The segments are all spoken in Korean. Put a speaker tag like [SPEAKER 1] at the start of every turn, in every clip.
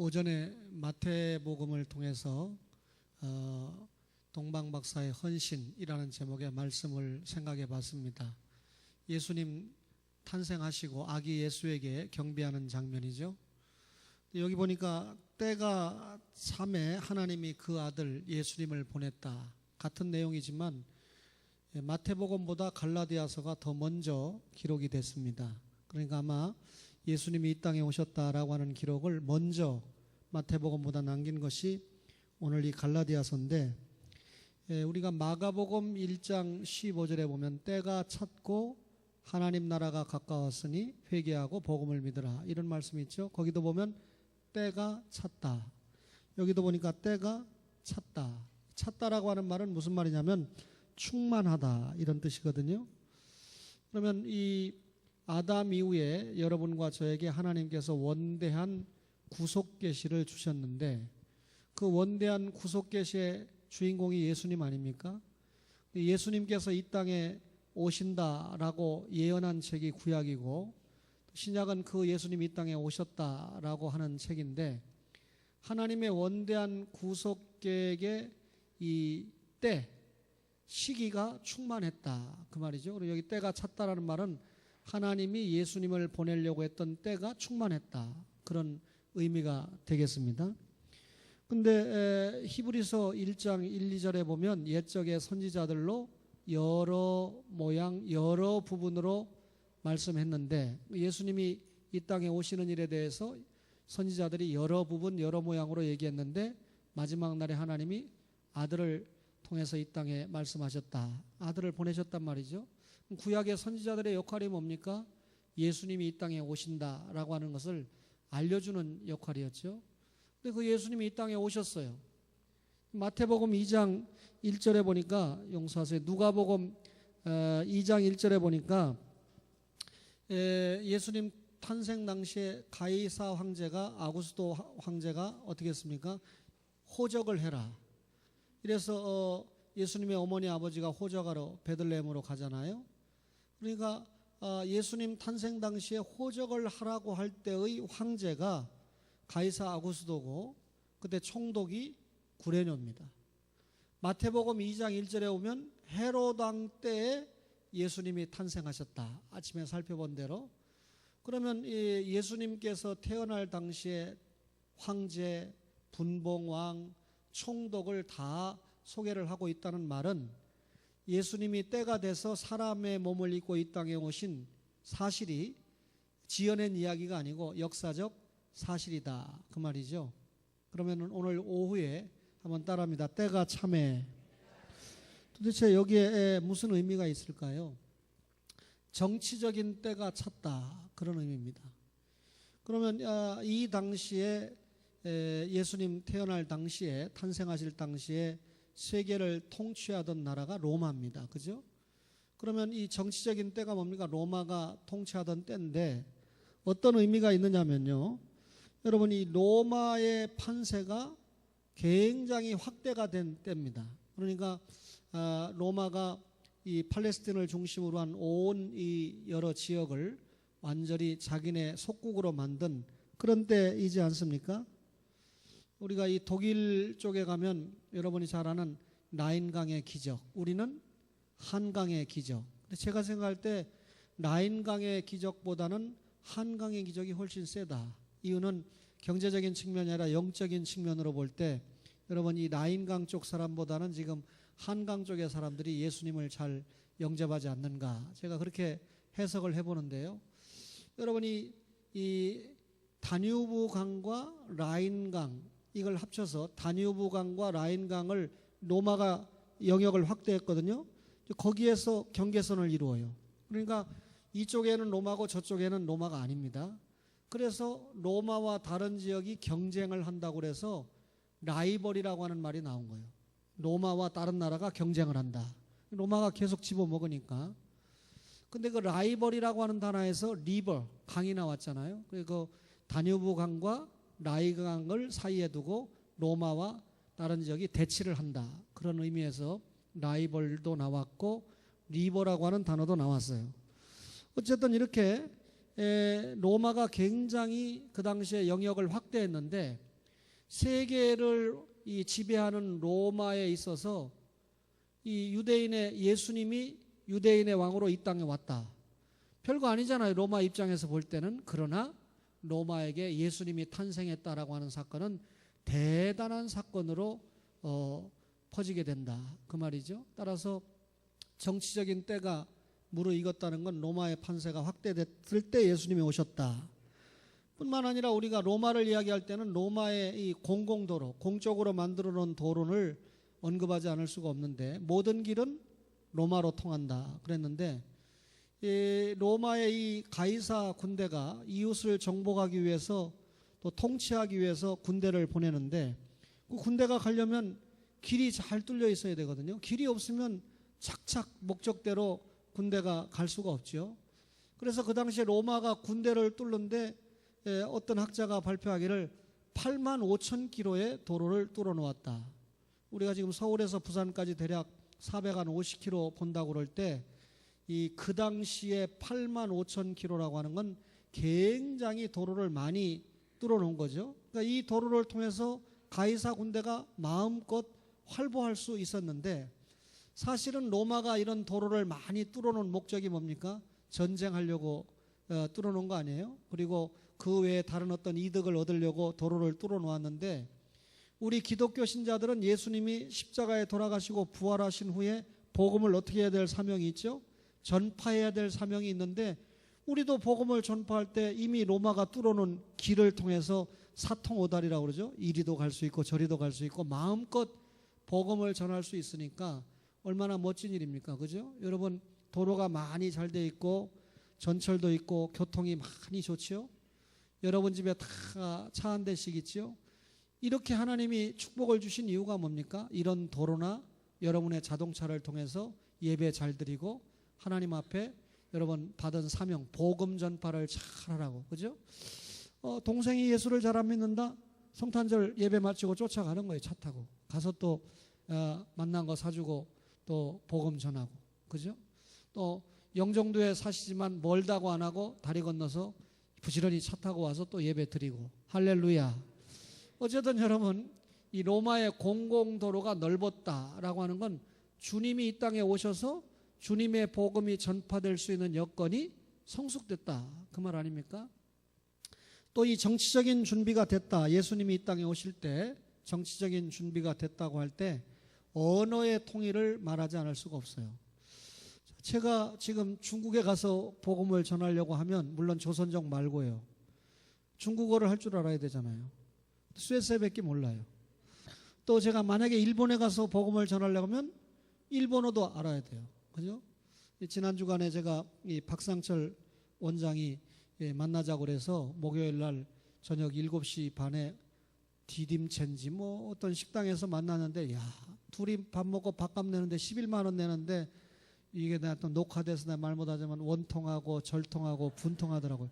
[SPEAKER 1] 오전에 마태복음을 통해서 동방박사의 헌신이라는 제목의 말씀을 생각해 봤습니다. 예수님 탄생하시고 아기 예수에게 경배하는 장면이죠. 여기 보니까 때가 참에 하나님이 그 아들 예수님을 보냈다. 같은 내용이지만 마태복음보다 갈라디아서가 더 먼저 기록이 됐습니다. 그러니까 아마 예수님이 이 땅에 오셨다라고 하는 기록을 먼저 마태복음보다 남긴 것이 오늘 이 갈라디아서인데, 우리가 마가복음 1장 15절에 보면 때가 찼고 하나님 나라가 가까웠으니 회개하고 복음을 믿으라, 이런 말씀이 있죠. 거기도 보면 때가 찼다. 여기도 보니까 때가 찼다. 찼다라고 하는 말은 무슨 말이냐면 충만하다, 이런 뜻이거든요. 그러면 이 아담 이후에 여러분과 저에게 하나님께서 원대한 구속 계시를 주셨는데, 그 원대한 구속 계시의 주인공이 예수님 아닙니까? 예수님께서 이 땅에 오신다라고 예언한 책이 구약이고, 신약은 그 예수님이 이 땅에 오셨다라고 하는 책인데, 하나님의 원대한 구속 계획의 이 때, 시기가 충만했다, 그 말이죠. 그리고 여기 때가 찼다라는 말은 하나님이 예수님을 보내려고 했던 때가 충만했다, 그런 의미가 되겠습니다. 근데 히브리서 1장 1, 2절에 보면 옛적의 선지자들로 여러 모양 여러 부분으로 말씀했는데, 예수님이 이 땅에 오시는 일에 대해서 선지자들이 여러 부분 여러 모양으로 얘기했는데, 마지막 날에 하나님이 아들을 통해서 이 땅에 말씀하셨다, 아들을 보내셨단 말이죠. 구약의 선지자들의 역할이 뭡니까? 예수님이 이 땅에 오신다라고 하는 것을 알려주는 역할이었죠. 근데 그 예수님이 이 땅에 오셨어요. 마태복음 2장 1절에 보니까, 용서하세요, 누가복음 2장 1절에 보니까 예수님 탄생 당시에 가이사 황제가, 아구스도 황제가 어떻게 했습니까? 호적을 해라. 이래서 예수님의 어머니 아버지가 호적하러 베들레헴으로 가잖아요. 그러니까 예수님 탄생 당시에 호적을 하라고 할 때의 황제가 가이사 아구스도고, 그때 총독이 구레뇨입니다. 마태복음 2장 1절에 오면 헤롯 왕 때에 예수님이 탄생하셨다, 아침에 살펴본 대로. 그러면 예수님께서 태어날 당시에 황제, 분봉왕, 총독을 다 소개를 하고 있다는 말은 예수님이 때가 돼서 사람의 몸을 입고 이 땅에 오신 사실이 지어낸 이야기가 아니고 역사적 사실이다, 그 말이죠. 그러면 오늘 오후에 한번 따라합니다. 때가 참에. 도대체 여기에 무슨 의미가 있을까요? 정치적인 때가 찼다, 그런 의미입니다. 그러면 이 당시에 예수님 태어날 당시에, 탄생하실 당시에 세계를 통치하던 나라가 로마입니다. 그죠? 그러면 이 정치적인 때가 뭡니까? 로마가 통치하던 때인데, 어떤 의미가 있느냐면요, 여러분, 이 로마의 판세가 굉장히 확대가 된 때입니다. 그러니까 로마가 이 팔레스틴을 중심으로 한 온 이 여러 지역을 완전히 자기네 속국으로 만든 그런 때이지 않습니까? 우리가 이 독일 쪽에 가면 여러분이 잘 아는 라인강의 기적, 우리는 한강의 기적. 근데 제가 생각할 때 라인강의 기적보다는 한강의 기적이 훨씬 세다. 이유는 경제적인 측면이 아니라 영적인 측면으로 볼 때, 여러분, 이 라인강 쪽 사람보다는 지금 한강 쪽의 사람들이 예수님을 잘 영접하지 않는가, 제가 그렇게 해석을 해보는데요. 여러분이 이 다뉴브 강과 라인강, 이걸 합쳐서 다뉴브 강과 라인강을 로마가 영역을 확대했거든요. 거기에서 경계선을 이루어요. 그러니까 이쪽에는 로마고 저쪽에는 로마가 아닙니다. 그래서 로마와 다른 지역이 경쟁을 한다고 해서 라이벌이라고 하는 말이 나온 거예요. 로마와 다른 나라가 경쟁을 한다. 로마가 계속 집어먹으니까. 근데 그 라이벌이라고 하는 단어에서 리버, 강이 나왔잖아요. 그리고 다뉴브 강과 라인강을 사이에 두고 로마와 다른 지역이 대치를 한다, 그런 의미에서 라이벌도 나왔고 리버라고 하는 단어도 나왔어요. 어쨌든 이렇게 로마가 굉장히 그 당시에 영역을 확대했는데, 세계를 이 지배하는 로마에 있어서 이 유대인의 예수님이 유대인의 왕으로 이 땅에 왔다. 별거 아니잖아요. 로마 입장에서 볼 때는. 그러나 로마에게 예수님이 탄생했다라고 하는 사건은 대단한 사건으로 퍼지게 된다. 그 말이죠. 따라서 정치적인 때가 무르익었다는 건 로마의 판세가 확대됐을 때 예수님이 오셨다. 뿐만 아니라 우리가 로마를 이야기할 때는 로마의 이 공공도로, 공적으로 만들어 놓은 도로를 언급하지 않을 수가 없는데 모든 길은 로마로 통한다 그랬는데, 이 로마의 이 가이사 군대가 이웃을 정복하기 위해서 또 통치하기 위해서 군대를 보내는데, 그 군대가 가려면 길이 잘 뚫려 있어야 되거든요. 길이 없으면 착착 목적대로 군대가 갈 수가 없죠. 그래서 그 당시에 로마가 군대를 뚫는데 어떤 학자가 발표하기를 8만 5천 킬로의 도로를 뚫어 놓았다. 우리가 지금 서울에서 부산까지 대략 450km 본다고 그럴 때 그 당시에 8만 5천 킬로라고 하는 건 굉장히 도로를 많이 뚫어 놓은 거죠. 그러니까 이 도로를 통해서 가이사 군대가 마음껏 활보할 수 있었는데, 사실은 로마가 이런 도로를 많이 뚫어 놓은 목적이 뭡니까? 전쟁하려고 뚫어 놓은 거 아니에요? 그리고 그 외에 다른 어떤 이득을 얻으려고 도로를 뚫어 놓았는데, 우리 기독교 신자들은 예수님이 십자가에 돌아가시고 부활하신 후에 복음을 어떻게 해야 될 사명이 있죠? 전파해야 될 사명이 있는데, 우리도 복음을 전파할 때 이미 로마가 뚫어놓은 길을 통해서 사통오달이라고 그러죠. 이리도 갈 수 있고 저리도 갈 수 있고 마음껏 복음을 전할 수 있으니까 얼마나 멋진 일입니까? 그죠? 여러분, 도로가 많이 잘 돼 있고 전철도 있고 교통이 많이 좋지요. 여러분 집에 다 차 한 대씩 있지요. 이렇게 하나님이 축복을 주신 이유가 뭡니까? 이런 도로나 여러분의 자동차를 통해서 예배 잘 드리고 하나님 앞에 여러분 받은 사명, 복음 전파를 잘 하라고. 그죠? 동생이 예수를 잘 안 믿는다? 성탄절 예배 마치고 쫓아가는 거예요. 차 타고 가서 또 만난 거 사주고 또 복음 전하고. 그죠? 또 영종도에 사시지만 멀다고 안 하고 다리 건너서 부지런히 차 타고 와서 또 예배 드리고. 할렐루야. 어쨌든 여러분, 이 로마의 공공도로가 넓었다라고 하는 건 주님이 이 땅에 오셔서 주님의 복음이 전파될 수 있는 여건이 성숙됐다, 그 말 아닙니까? 또 이 정치적인 준비가 됐다. 예수님이 이 땅에 오실 때 정치적인 준비가 됐다고 할 때 언어의 통일을 말하지 않을 수가 없어요. 제가 지금 중국에 가서 복음을 전하려고 하면 물론 조선족 말고요, 중국어를 할 줄 알아야 되잖아요. 쇠쇠밖에 몰라요. 또 제가 만약에 일본에 가서 복음을 전하려고 하면 일본어도 알아야 돼요. 그죠? 지난 주간에 제가 이 박상철 원장이 만나자고 그래서 목요일 날 저녁 7시 반에 디딤첸지 뭐 어떤 식당에서 만났는데, 야, 둘이 밥 먹고 밥값 내는데 11만 원 내는데 이게 내가 또 녹화돼서 내가 말 못하지만 원통하고 절통하고 분통하더라고요.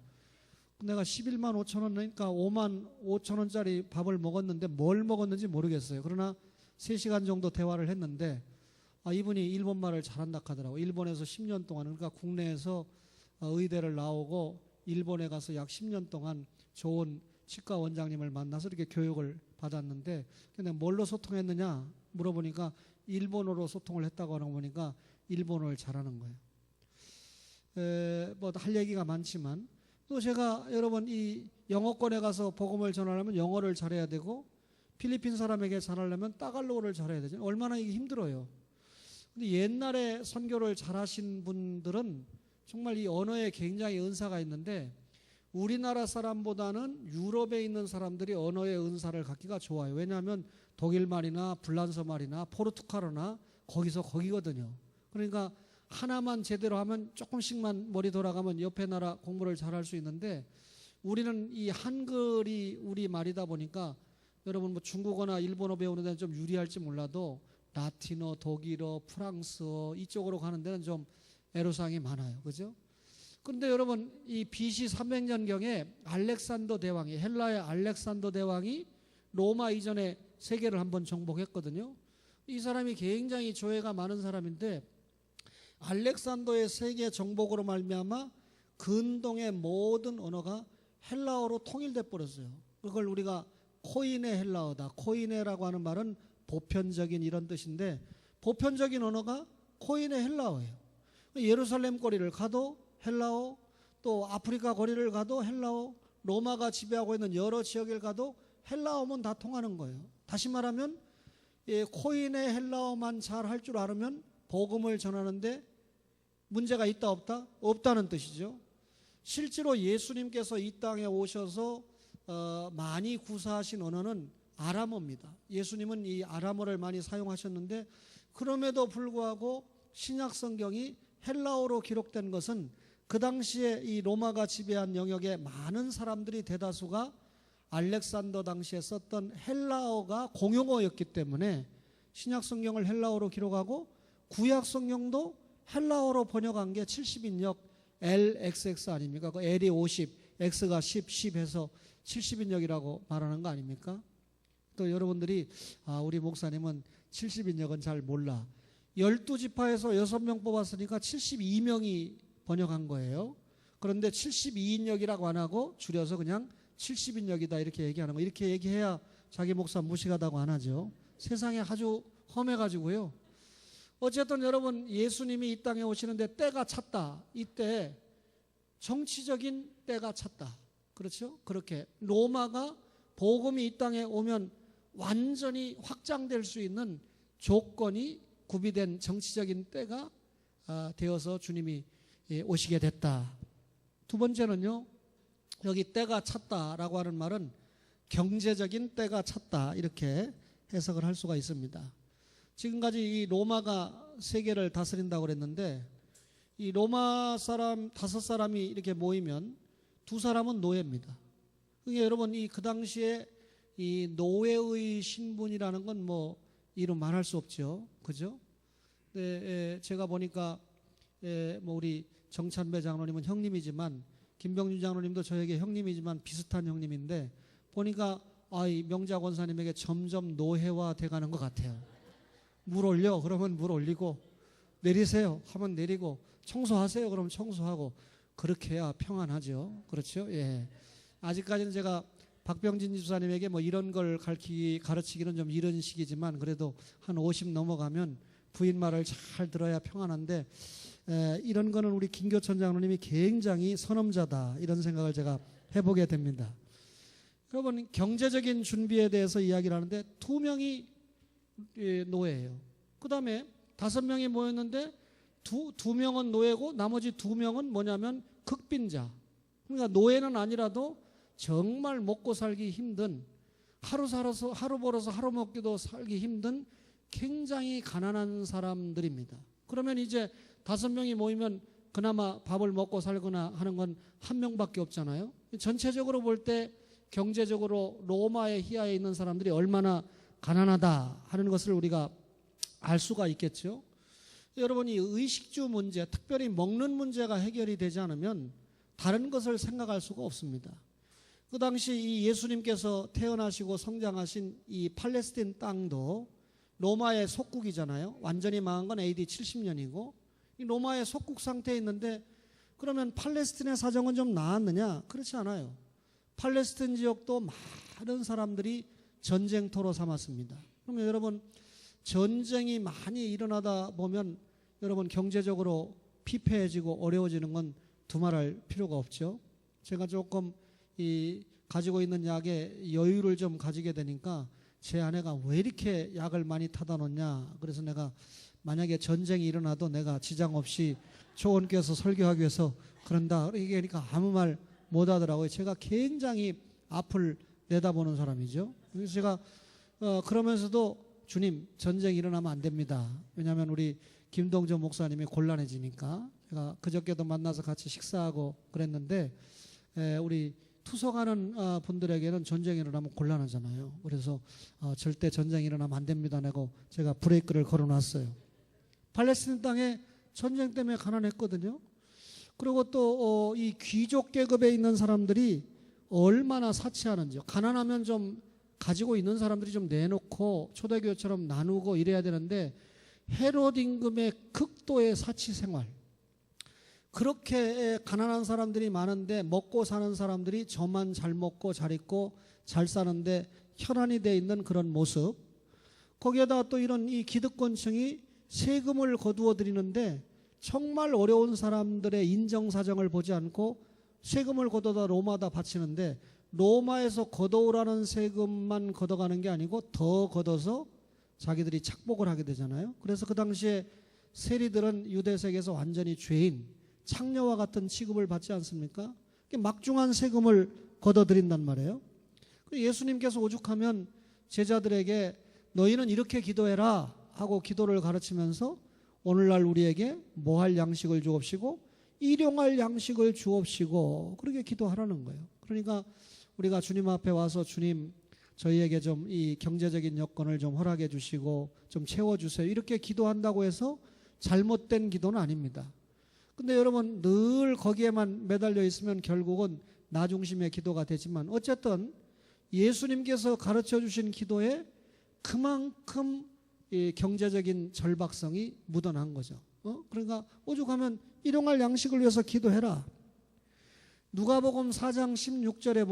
[SPEAKER 1] 내가 11만 5천 원 내니까 5만 5천 원짜리 밥을 먹었는데 뭘 먹었는지 모르겠어요. 그러나 3시간 정도 대화를 했는데 이분이 일본말을 잘한다 하더라고요. 일본에서 10년 동안, 그러니까 국내에서 의대를 나오고 일본에 가서 약 10년 동안 좋은 치과 원장님을 만나서 이렇게 교육을 받았는데, 근데 뭘로 소통했느냐 물어보니까 일본어로 소통을 했다고 하는 거 보니까 일본어를 잘하는 거예요. 뭐 할 얘기가 많지만, 또 제가 여러분 이 영어권에 가서 복음을 전하려면 영어를 잘해야 되고, 필리핀 사람에게 전하려면 따갈로그를 잘해야 되죠. 얼마나 이게 힘들어요. 근데 옛날에 선교를 잘하신 분들은 정말 이 언어에 굉장히 은사가 있는데, 우리나라 사람보다는 유럽에 있는 사람들이 언어의 은사를 갖기가 좋아요. 왜냐하면 독일 말이나 불란서 말이나 포르투갈어나 거기거든요. 그러니까 하나만 제대로 하면 조금씩만 머리 돌아가면 옆에 나라 공부를 잘할 수 있는데, 우리는 이 한글이 우리 말이다 보니까 여러분 뭐 중국어나 일본어 배우는 데는 좀 유리할지 몰라도 라틴어, 독일어, 프랑스어 이쪽으로 가는 데는 좀 애로사항이 많아요. 그죠? 그런데 여러분 이 BC 300년경에 알렉산더 대왕이, 헬라의 알렉산더 대왕이 로마 이전에 세계를 한번 정복했거든요. 이 사람이 굉장히 조예가 많은 사람인데, 알렉산더의 세계 정복으로 말미암아 근동의 모든 언어가 헬라어로 통일돼 버렸어요. 그걸 우리가 코이네 헬라어다. 코이네라고 하는 말은 보편적인 이런 뜻인데 보편적인 언어가 코이네 헬라어예요. 예루살렘 거리를 가도 헬라어, 또 아프리카 거리를 가도 헬라어, 로마가 지배하고 있는 여러 지역을 가도 헬라어면 다 통하는 거예요. 다시 말하면 코인의 헬라어만 잘 할 줄 알으면 복음을 전하는데 문제가 있다 없다? 없다는 뜻이죠. 실제로 예수님께서 이 땅에 오셔서 많이 구사하신 언어는 아람어입니다. 예수님은 이 아람어를 많이 사용하셨는데 그럼에도 불구하고 신약 성경이 헬라어로 기록된 것은 그 당시에 이 로마가 지배한 영역에 많은 사람들이 대다수가 알렉산더 당시에 썼던 헬라어가 공용어였기 때문에 신약 성경을 헬라어로 기록하고 구약 성경도 헬라어로 번역한 게 70인역 LXX 아닙니까? 그 L이 50, X가 10 해서 70인역이라고 말하는 거 아닙니까? 또 여러분들이 우리 목사님은 70인역은 잘 몰라. 12지파에서 6명 뽑았으니까 72명이 번역한 거예요. 그런데 72인역이라고 안 하고 줄여서 그냥 70인역이다 이렇게 얘기하는 거. 이렇게 얘기해야 자기 목사 무식하다고 안 하죠. 세상에 아주 험해가지고요. 어쨌든 여러분 예수님이 이 땅에 오시는데 때가 찼다. 이때 정치적인 때가 찼다. 그렇죠? 그렇게 로마가 복음이 이 땅에 오면 완전히 확장될 수 있는 조건이 구비된 정치적인 때가 되어서 주님이 오시게 됐다. 두 번째는요. 여기 때가 찼다라고 하는 말은 경제적인 때가 찼다 이렇게 해석을 할 수가 있습니다. 지금까지 이 로마가 세계를 다스린다고 그랬는데 이 로마 사람 5사람이 이렇게 모이면 2사람은 노예입니다. 그러니까 여러분 그 당시에 이 노예의 신분이라는 건 뭐 이름 말할 수 없죠. 그죠? 네, 제가 보니까 뭐 우리 정찬배 장로님은 형님이지만 김병준 장로님도 저에게 형님이지만 비슷한 형님인데 보니까 이 명자 권사님에게 점점 노예화 돼가는 것 같아요. 물 올려 그러면 물 올리고 내리세요 하면 내리고 청소하세요 그러면 청소하고 그렇게 해야 평안하죠. 그렇죠? 예. 아직까지는 제가 박병진 집사님에게 뭐 이런 걸 가르치기는 좀 이런 식이지만 그래도 한 50 넘어가면 부인 말을 잘 들어야 평안한데 이런 거는 우리 김교천 장로님이 굉장히 선험자다 이런 생각을 제가 해보게 됩니다. 여러분 경제적인 준비에 대해서 이야기를 하는데 2명이 노예예요. 그 다음에 5명이 모였는데 두 명은 노예고 나머지 2명은 뭐냐면 극빈자. 그러니까 노예는 아니라도 정말 먹고 살기 힘든 하루 벌어서 하루 먹기도 살기 힘든 굉장히 가난한 사람들입니다. 그러면 이제 5명이 모이면 그나마 밥을 먹고 살거나 하는 건 1명밖에 없잖아요. 전체적으로 볼 때 경제적으로 로마의 희하에 있는 사람들이 얼마나 가난하다 하는 것을 우리가 알 수가 있겠죠. 여러분 이 의식주 문제, 특별히 먹는 문제가 해결이 되지 않으면 다른 것을 생각할 수가 없습니다. 그 당시 이 예수님께서 태어나시고 성장하신 이 팔레스틴 땅도 로마의 속국이잖아요. 완전히 망한 건 AD 70년이고 이 로마의 속국 상태에 있는데 그러면 팔레스틴의 사정은 좀 나았느냐? 그렇지 않아요. 팔레스틴 지역도 많은 사람들이 전쟁터로 삼았습니다. 그러면 여러분 전쟁이 많이 일어나다 보면 여러분 경제적으로 피폐해지고 어려워지는 건 두말할 필요가 없죠. 제가 조금 가지고 있는 약에 여유를 좀 가지게 되니까 제 아내가 왜 이렇게 약을 많이 타다 놓냐. 그래서 내가 만약에 전쟁이 일어나도 내가 지장 없이 초원교에서 설교하기 위해서 그런다. 그러니까 아무 말 못 하더라고요. 제가 굉장히 앞을 내다보는 사람이죠. 그래서 제가 그러면서도 주님 전쟁이 일어나면 안 됩니다. 왜냐하면 우리 김동전 목사님이 곤란해지니까 제가 그저께도 만나서 같이 식사하고 그랬는데 우리 투석하는 분들에게는 전쟁이 일어나면 곤란하잖아요. 그래서 절대 전쟁이 일어나면 안 됩니다. 내고 제가 브레이크를 걸어놨어요. 팔레스틴 땅에 전쟁 때문에 가난했거든요. 그리고 또 이 귀족 계급에 있는 사람들이 얼마나 사치하는지요. 가난하면 좀 가지고 있는 사람들이 좀 내놓고 초대교회처럼 나누고 이래야 되는데 헤롯 임금의 극도의 사치 생활. 그렇게 가난한 사람들이 많은데 먹고 사는 사람들이 저만 잘 먹고 잘 입고 잘 사는데 혈안이 돼 있는 그런 모습, 거기에다 또 이런 이 기득권층이 세금을 거두어 드리는데 정말 어려운 사람들의 인정사정을 보지 않고 세금을 걷어다 로마다 바치는데, 로마에서 걷어오라는 세금만 걷어가는 게 아니고 더 걷어서 자기들이 착복을 하게 되잖아요. 그래서 그 당시에 세리들은 유대세계에서 완전히 죄인, 창녀와 같은 취급을 받지 않습니까? 막중한 세금을 걷어들인단 말이에요. 예수님께서 오죽하면 제자들에게 너희는 이렇게 기도해라 하고 기도를 가르치면서 오늘날 우리에게 뭐 할 양식을 주옵시고 일용할 양식을 주옵시고 그렇게 기도하라는 거예요. 그러니까 우리가 주님 앞에 와서 주님 저희에게 좀 이 경제적인 여건을 좀 허락해 주시고 좀 채워주세요 이렇게 기도한다고 해서 잘못된 기도는 아닙니다. 근데 여러분 늘 거기에만 매달려 있으면 결국은 나 중심의 기도가 되지만 어쨌든 예수님께서 가르쳐 주신 기도에 그만큼 이 경제적인 절박성이 묻어난 거죠. 그러니까 오죽하면 일용할 양식을 위해서 기도해라. 누가복음 4장 16절에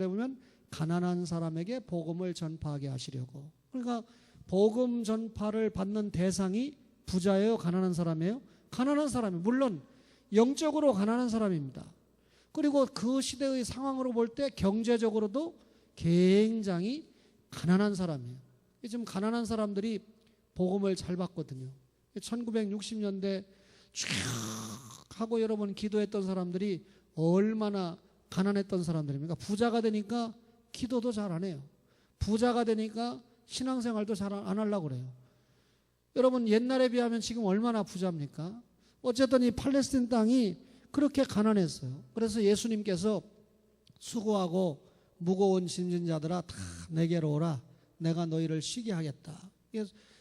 [SPEAKER 1] 보면 가난한 사람에게 복음을 전파하게 하시려고. 그러니까 복음 전파를 받는 대상이 부자예요, 가난한 사람이에요? 가난한 사람이, 물론 영적으로 가난한 사람입니다. 그리고 그 시대의 상황으로 볼 때 경제적으로도 굉장히 가난한 사람이에요. 지금 가난한 사람들이 복음을 잘 받거든요. 1960년대 쭉 하고 여러분 기도했던 사람들이 얼마나 가난했던 사람들입니까? 부자가 되니까 기도도 잘 안 해요. 부자가 되니까 신앙생활도 잘 안 하려고 그래요. 여러분 옛날에 비하면 지금 얼마나 부자입니까? 어쨌든 이 팔레스틴 땅이 그렇게 가난했어요. 그래서 예수님께서 수고하고 무거운 짐진 자들아 다 내게로 오라. 내가 너희를 쉬게 하겠다.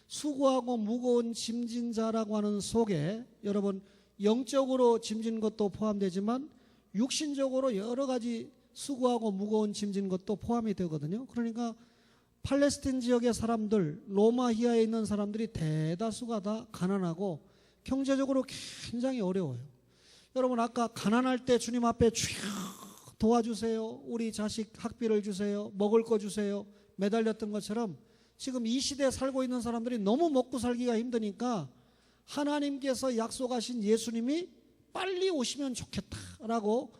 [SPEAKER 1] 수고하고 무거운 짐진 자라고 하는 속에 여러분 영적으로 짐진 것도 포함되지만 육신적으로 여러 가지 수고하고 무거운 짐진 것도 포함이 되거든요. 그러니까 팔레스틴 지역의 사람들, 로마히아에 있는 사람들이 대다수가 다 가난하고 경제적으로 굉장히 어려워요. 여러분 아까 가난할 때 주님 앞에 주여 도와주세요, 우리 자식 학비를 주세요, 먹을 거 주세요 매달렸던 것처럼 지금 이 시대에 살고 있는 사람들이 너무 먹고 살기가 힘드니까 하나님께서 약속하신 예수님이 빨리 오시면 좋겠다라고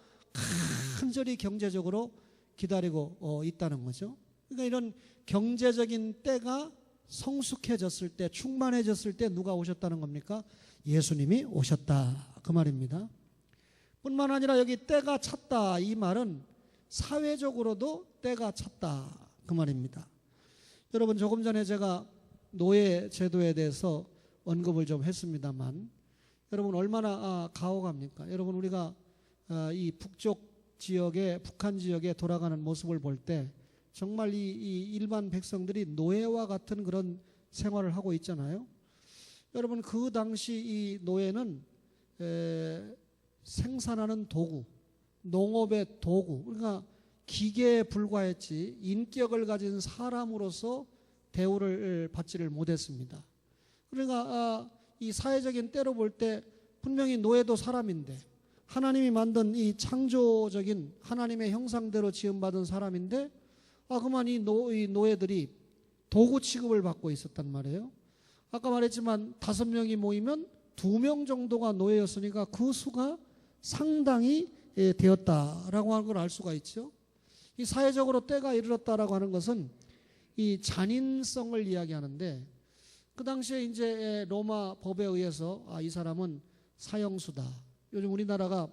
[SPEAKER 1] 간절히 경제적으로 기다리고 있다는 거죠. 그러니까 이런 경제적인 때가 성숙해졌을 때, 충만해졌을 때 누가 오셨다는 겁니까? 예수님이 오셨다 그 말입니다. 뿐만 아니라 여기 때가 찼다 이 말은 사회적으로도 때가 찼다 그 말입니다. 여러분 조금 전에 제가 노예 제도에 대해서 언급을 좀 했습니다만 여러분 얼마나 가혹합니까? 여러분 우리가 이 북쪽 지역에, 북한 지역에 돌아가는 모습을 볼 때 정말 이 일반 백성들이 노예와 같은 그런 생활을 하고 있잖아요. 여러분 그 당시 이 노예는 생산하는 도구, 농업의 도구, 그러니까 기계에 불과했지 인격을 가진 사람으로서 대우를 받지를 못했습니다. 그러니까 이 사회적인 때로 볼 때 분명히 노예도 사람인데 하나님이 만든 이 창조적인 하나님의 형상대로 지음받은 사람인데 그만 이 노예들이 도구 취급을 받고 있었단 말이에요. 아까 말했지만 5명이 모이면 2명 정도가 노예였으니까 그 수가 상당히 되었다라고 하는 걸 알 수가 있죠. 이 사회적으로 때가 이르렀다라고 하는 것은 이 잔인성을 이야기하는데 그 당시에 이제 로마 법에 의해서 이 사람은 사형수다. 요즘 우리나라가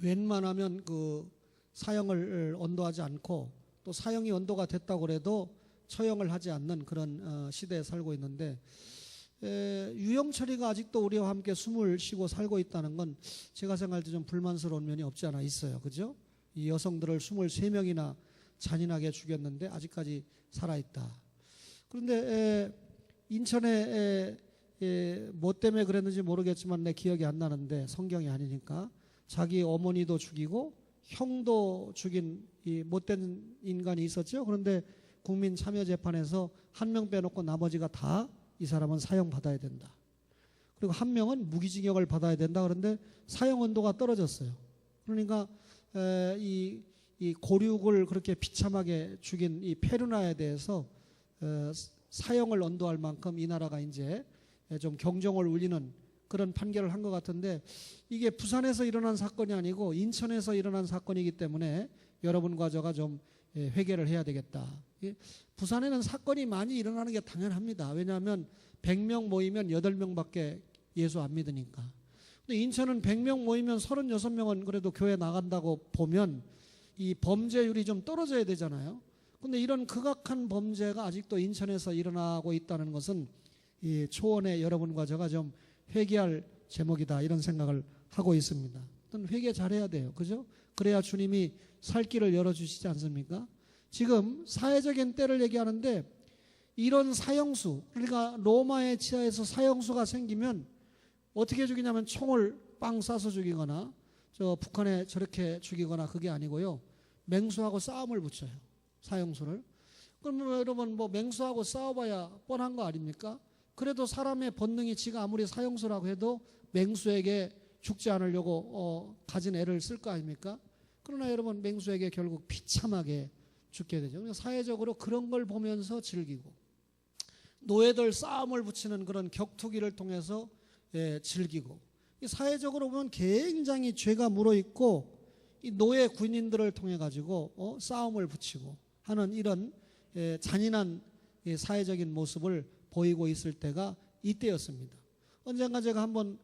[SPEAKER 1] 웬만하면 그 사형을 언도하지 않고 또 사형이 언도가 됐다고 해도 처형을 하지 않는 그런 시대에 살고 있는데 유형 처리가 아직도 우리와 함께 숨을 쉬고 살고 있다는 건 제가 생각할 때 좀 불만스러운 면이 없지 않아 있어요. 그죠? 이 여성들을 23명이나 잔인하게 죽였는데 아직까지 살아있다. 그런데 인천에 뭐 때문에 그랬는지 모르겠지만 내 기억이 안 나는데 성경이 아니니까 자기 어머니도 죽이고 형도 죽인 이 못된 인간이 있었죠. 그런데 국민참여재판에서 1명 빼놓고 나머지가 다 이 사람은 사형받아야 된다. 그리고 한 명은 무기징역을 받아야 된다. 그런데 사형 온도가 떨어졌어요. 그러니까 이 고륙을 그렇게 비참하게 죽인 이 페르나에 대해서 사형을 언도할 만큼 이 나라가 이제 좀 경종을 울리는 그런 판결을 한 것 같은데, 이게 부산에서 일어난 사건이 아니고 인천에서 일어난 사건이기 때문에 여러분과 저가 좀 회개를 해야 되겠다. 부산에는 사건이 많이 일어나는 게 당연합니다. 왜냐하면 100명 모이면 8명밖에 예수 안 믿으니까. 근데 인천은 100명 모이면 36명은 그래도 교회 나간다고 보면 이 범죄율이 좀 떨어져야 되잖아요. 근데 이런 극악한 범죄가 아직도 인천에서 일어나고 있다는 것은 이 초원의 여러분과 저가 좀 회개할 제목이다, 이런 생각을 하고 있습니다. 회개 잘해야 돼요. 그죠? 그래야 주님이 살 길을 열어주시지 않습니까? 지금 사회적인 때를 얘기하는데, 이런 사형수, 그러니까 로마의 치하에서 사형수가 생기면 어떻게 죽이냐면 총을 빵 쏴서 죽이거나 저 북한에 저렇게 죽이거나 그게 아니고요, 맹수하고 싸움을 붙여요, 사형수를. 그러면 여러분 뭐 맹수하고 싸워봐야 뻔한 거 아닙니까? 그래도 사람의 본능이 지가 아무리 사형수라고 해도 맹수에게 죽지 않으려고 가진 애를 쓸 거 아닙니까? 그러나 여러분 맹수에게 결국 비참하게 죽게 되죠. 사회적으로 그런 걸 보면서 즐기고, 노예들 싸움을 붙이는 그런 격투기를 통해서 즐기고, 사회적으로 보면 굉장히 죄가 물어있고 이 노예 군인들을 통해 가지고 싸움을 붙이고 하는 이런 잔인한 사회적인 모습을 보이고 있을 때가 이때였습니다. 언젠가 제가 한번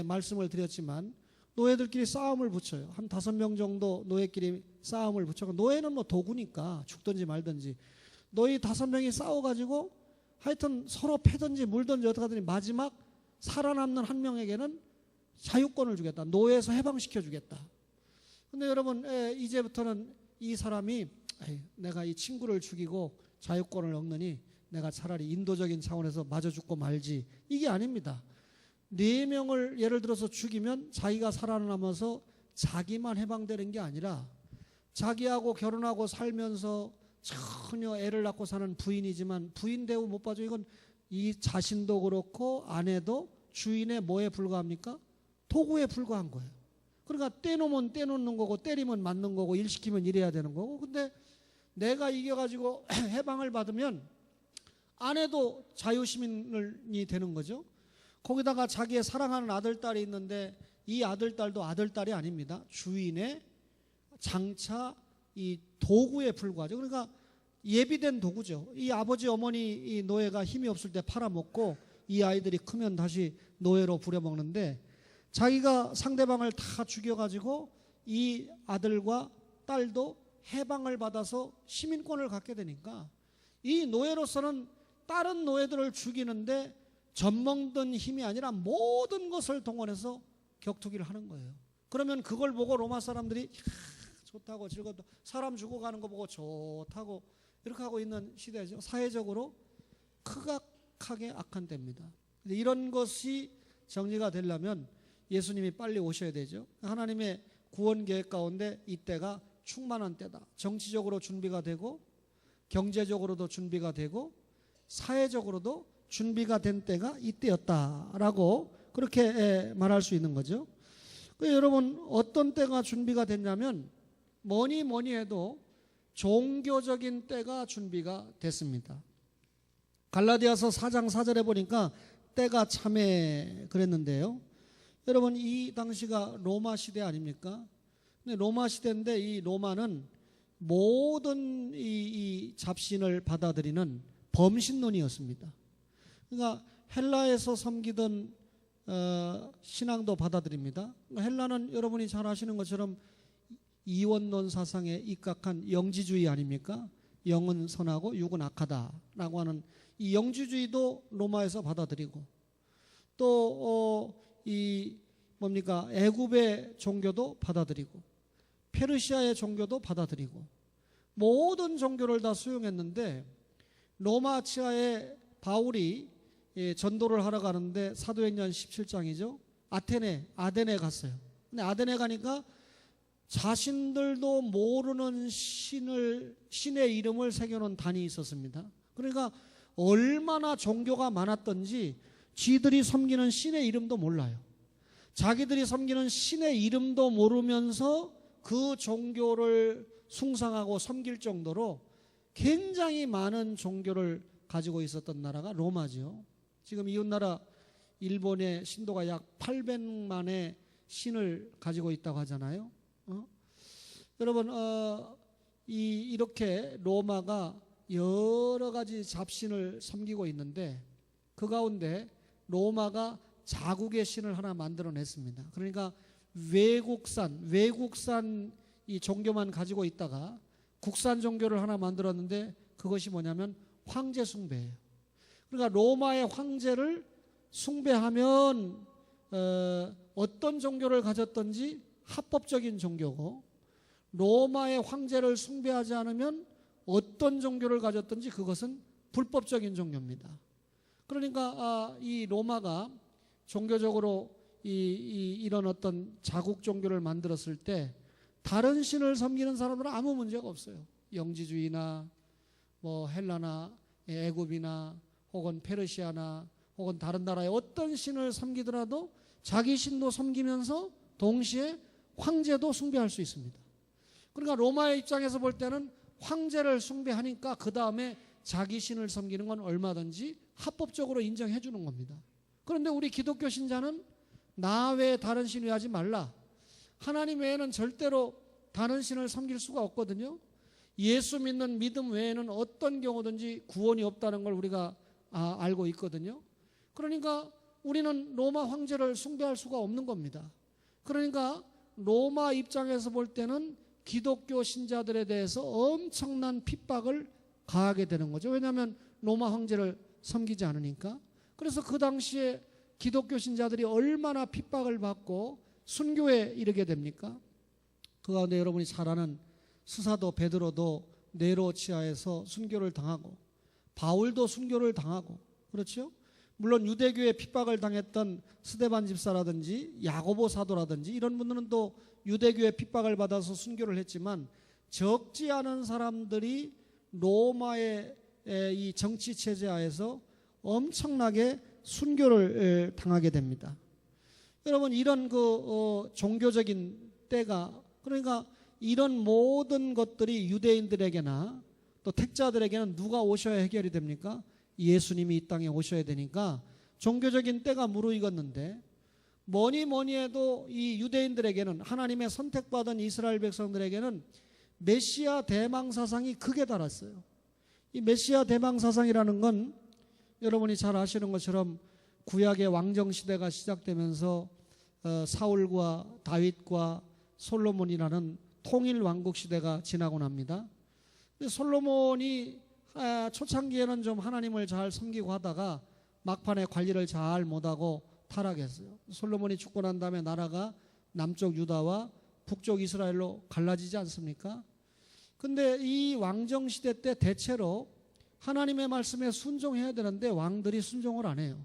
[SPEAKER 1] 말씀을 드렸지만 노예들끼리 싸움을 붙여요. 한 5명 정도 노예끼리 싸움을 붙여서, 노예는 뭐 도구니까 죽든지 말든지, 노예 5명이 싸워가지고 하여튼 서로 패든지 물든지 어떻게 하더니 마지막 살아남는 한 명에게는 자유권을 주겠다, 노예에서 해방시켜 주겠다. 근데 여러분 이제부터는 이 사람이 내가 이 친구를 죽이고 자유권을 얻느니 내가 차라리 인도적인 차원에서 맞아 죽고 말지, 이게 아닙니다. 4명을 예를 들어서 죽이면 자기가 살아남아서 자기만 해방되는 게 아니라 자기하고 결혼하고 살면서 전혀 애를 낳고 사는 부인이지만 부인 대우 못 봐줘. 이건 이 자신도 그렇고 아내도 주인의 뭐에 불과합니까? 도구에 불과한 거예요. 그러니까 떼놓으면 떼놓는 거고 때리면 맞는 거고 일 시키면 일해야 되는 거고. 근데 내가 이겨가지고 해방을 받으면 아내도 자유시민이 되는 거죠. 거기다가 자기의 사랑하는 아들, 딸이 있는데 이 아들, 딸도 아들, 딸이 아닙니다. 주인의 장차 이 도구에 불과하죠. 그러니까 예비된 도구죠. 이 아버지, 어머니 이 노예가 힘이 없을 때 팔아먹고 이 아이들이 크면 다시 노예로 부려먹는데, 자기가 상대방을 다 죽여가지고 이 아들과 딸도 해방을 받아서 시민권을 갖게 되니까 이 노예로서는 다른 노예들을 죽이는데 젖먹던 힘이 아니라 모든 것을 동원해서 격투기를 하는 거예요. 그러면 그걸 보고 로마 사람들이 좋다고 즐겁다, 사람 죽어가는 거 보고 좋다고 이렇게 하고 있는 시대죠. 사회적으로 극악하게 악한 때입니다. 이런 것이 정리가 되려면 예수님이 빨리 오셔야 되죠. 하나님의 구원 계획 가운데 이때가 충만한 때다. 정치적으로 준비가 되고 경제적으로도 준비가 되고 사회적으로도 준비가 된 때가 이때였다라고 그렇게 말할 수 있는 거죠. 여러분 어떤 때가 준비가 됐냐면 뭐니 해도 종교적인 때가 준비가 됐습니다. 갈라디아서 4장 4절에 보니까 때가 참에 그랬는데요. 여러분 이 당시가 로마 시대 아닙니까? 근데 로마 시대인데 이 로마는 모든 이 잡신을 받아들이는 범신론이었습니다. 그러니까 헬라에서 섬기던 신앙도 받아들입니다. 헬라는 여러분이 잘 아시는 것처럼 이원론 사상에 입각한 영지주의 아닙니까? 영은 선하고 육은 악하다라고 하는 이 영지주의도 로마에서 받아들이고, 또 이 뭡니까? 애굽의 종교도 받아들이고 페르시아의 종교도 받아들이고 모든 종교를 다 수용했는데, 로마 치하에 바울이 전도를 하러 가는데 사도행전 17장이죠. 아데네 갔어요. 근데 아데네 가니까 자신들도 모르는 신의 이름을 새겨놓은 단이 있었습니다. 그러니까 얼마나 종교가 많았던지 쥐들이 섬기는 신의 이름도 몰라요. 자기들이 섬기는 신의 이름도 모르면서 그 종교를 숭상하고 섬길 정도로 굉장히 많은 종교를 가지고 있었던 나라가 로마죠. 지금 이웃나라 일본의 신도가 약 800만의 신을 가지고 있다고 하잖아요. 여러분, 이렇게 로마가 여러 가지 잡신을 섬기고 있는데 그 가운데 로마가 자국의 신을 하나 만들어냈습니다. 그러니까 외국산 이 종교만 가지고 있다가 국산 종교를 하나 만들었는데 그것이 뭐냐면 황제 숭배예요. 그러니까 로마의 황제를 숭배하면 어떤 종교를 가졌든지 합법적인 종교고, 로마의 황제를 숭배하지 않으면 어떤 종교를 가졌든지 그것은 불법적인 종교입니다. 그러니까 이 로마가 종교적으로 이런 어떤 자국 종교를 만들었을 때 다른 신을 섬기는 사람들은 아무 문제가 없어요. 영지주의나 뭐 헬라나 애굽이나 혹은 페르시아나 혹은 다른 나라의 어떤 신을 섬기더라도 자기 신도 섬기면서 동시에 황제도 숭배할 수 있습니다. 그러니까 로마의 입장에서 볼 때는 황제를 숭배하니까 그 다음에 자기 신을 섬기는 건 얼마든지 합법적으로 인정해 주는 겁니다. 그런데 우리 기독교 신자는 나 외에 다른 신 위하지 말라. 하나님 외에는 절대로 다른 신을 섬길 수가 없거든요. 예수 믿는 믿음 외에는 어떤 경우든지 구원이 없다는 걸 우리가 알고 있거든요. 그러니까 우리는 로마 황제를 숭배할 수가 없는 겁니다. 그러니까 로마 입장에서 볼 때는 기독교 신자들에 대해서 엄청난 핍박을 가하게 되는 거죠. 왜냐하면 로마 황제를 섬기지 않으니까. 그래서 그 당시에 기독교 신자들이 얼마나 핍박을 받고 순교에 이르게 됩니까? 그 가운데 여러분이 잘 아는 스사도 베드로도 네로 치하에서 순교를 당하고, 바울도 순교를 당하고, 그렇죠? 물론 유대교에 핍박을 당했던 스데반 집사라든지 야고보 사도라든지 이런 분들은 또 유대교에 핍박을 받아서 순교를 했지만, 적지 않은 사람들이 로마의 이 정치 체제 하에서 엄청나게 순교를 당하게 됩니다. 여러분, 이런 종교적인 때가, 그러니까 이런 모든 것들이 유대인들에게나 또 택자들에게는 누가 오셔야 해결이 됩니까? 예수님이 이 땅에 오셔야 되니까 종교적인 때가 무르익었는데, 뭐니 해도 이 유대인들에게는, 하나님의 선택받은 이스라엘 백성들에게는 메시아 대망 사상이 극에 달았어요. 이 메시아 대망 사상이라는 건 여러분이 잘 아시는 것처럼 구약의 왕정 시대가 시작되면서 사울과 다윗과 솔로몬이라는 통일 왕국 시대가 지나고 납니다. 솔로몬이 초창기에는 좀 하나님을 잘 섬기고 하다가 막판에 관리를 잘 못하고 타락했어요. 솔로몬이 죽고 난 다음에 나라가 남쪽 유다와 북쪽 이스라엘로 갈라지지 않습니까? 근데 이 왕정 시대 때 대체로 하나님의 말씀에 순종해야 되는데 왕들이 순종을 안 해요.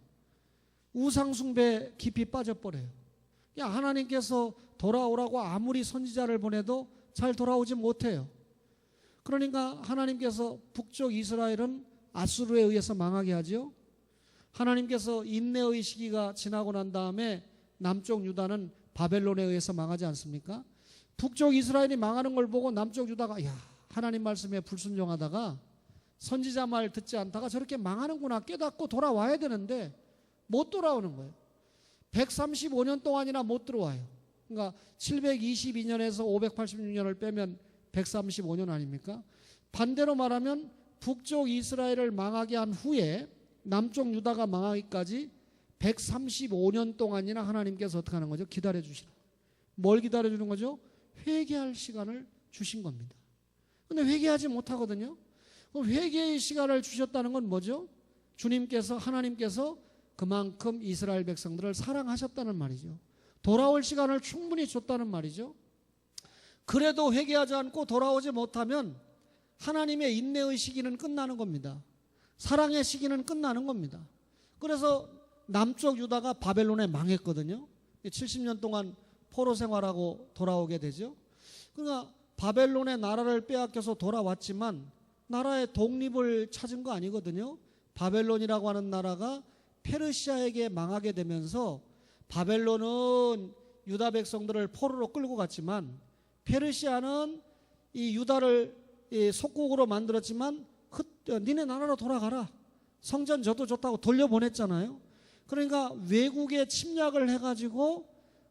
[SPEAKER 1] 우상 숭배 깊이 빠져버려요. 하나님께서 돌아오라고 아무리 선지자를 보내도 잘 돌아오지 못해요. 그러니까 하나님께서 북쪽 이스라엘은 아수르에 의해서 망하게 하죠. 하나님께서 인내의 시기가 지나고 난 다음에 남쪽 유다는 바벨론에 의해서 망하지 않습니까? 북쪽 이스라엘이 망하는 걸 보고 남쪽 유다가 하나님 말씀에 불순종하다가 선지자 말 듣지 않다가 저렇게 망하는구나 깨닫고 돌아와야 되는데 못 돌아오는 거예요. 135년 동안이나 못 들어와요. 그러니까 722년에서 586년을 빼면 135년 아닙니까? 반대로 말하면 북쪽 이스라엘을 망하게 한 후에 남쪽 유다가 망하기까지 135년 동안이나 하나님께서 어떻게 하는 거죠? 기다려 주시라. 뭘 기다려 주는 거죠? 회개할 시간을 주신 겁니다. 근데 회개하지 못하거든요. 회개의 시간을 주셨다는 건 뭐죠? 주님께서, 하나님께서 그만큼 이스라엘 백성들을 사랑하셨다는 말이죠. 돌아올 시간을 충분히 줬다는 말이죠. 그래도 회개하지 않고 돌아오지 못하면 하나님의 인내의 시기는 끝나는 겁니다. 사랑의 시기는 끝나는 겁니다. 그래서 남쪽 유다가 바벨론에 망했거든요. 70년 동안 포로 생활하고 돌아오게 되죠. 그러니까 바벨론의 나라를 빼앗겨서 돌아왔지만 나라의 독립을 찾은 거 아니거든요. 바벨론이라고 하는 나라가 페르시아에게 망하게 되면서 바벨론은 유다 백성들을 포로로 끌고 갔지만 페르시아는 이 유다를 속국으로 만들었지만 니네 나라로 돌아가라. 성전 저도 좋다고 돌려보냈잖아요. 그러니까 외국에 침략을 해가지고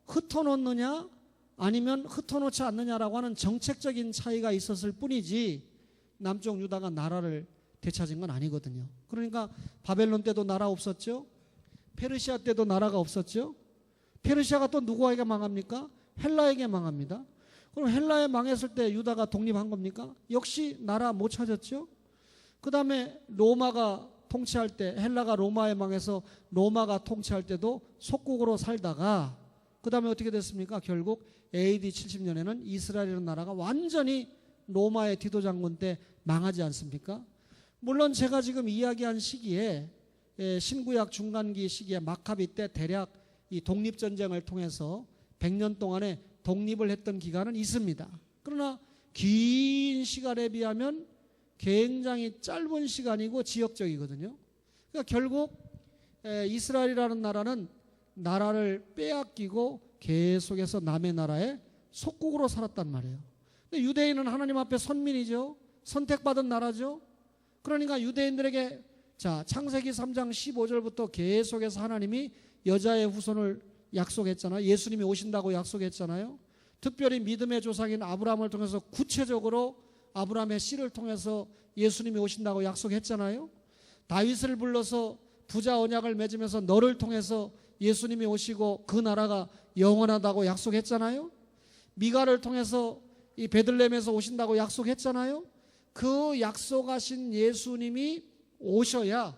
[SPEAKER 1] 흩어놓느냐 아니면 흩어놓지 않느냐라고 하는 정책적인 차이가 있었을 뿐이지 남쪽 유다가 나라를 되찾은 건 아니거든요. 그러니까 바벨론 때도 나라 없었죠. 페르시아 때도 나라가 없었죠. 페르시아가 또 누구에게 망합니까? 헬라에게 망합니다. 그럼 헬라에 망했을 때 유다가 독립한 겁니까? 역시 나라 못 찾았죠. 그 다음에 로마가 통치할 때 헬라가 로마에 망해서 로마가 통치할 때도 속국으로 살다가 그 다음에 어떻게 됐습니까? 결국 AD 70년에는 이스라엘이라는 나라가 완전히 로마의 디도 장군 때 망하지 않습니까? 물론 제가 지금 이야기한 시기에 신구약 중간기 시기에 마카비 때 대략 이 독립전쟁을 통해서 100년 동안에 독립을 했던 기간은 있습니다. 그러나 긴 시간에 비하면 굉장히 짧은 시간이고 지역적이거든요. 그러니까 결국 이스라엘이라는 나라는 나라를 빼앗기고 계속해서 남의 나라에 속국으로 살았단 말이에요. 근데 유대인은 하나님 앞에 선민이죠. 선택받은 나라죠. 그러니까 유대인들에게 자 창세기 3장 15절부터 계속해서 하나님이 여자의 후손을 약속했잖아요. 예수님이 오신다고 약속했잖아요. 특별히 믿음의 조상인 아브라함을 통해서 구체적으로 아브라함의 씨를 통해서 예수님이 오신다고 약속했잖아요. 다윗을 불러서 부자 언약을 맺으면서 너를 통해서 예수님이 오시고 그 나라가 영원하다고 약속했잖아요. 미가를 통해서 이 베들레헴에서 오신다고 약속했잖아요. 그 약속하신 예수님이 오셔야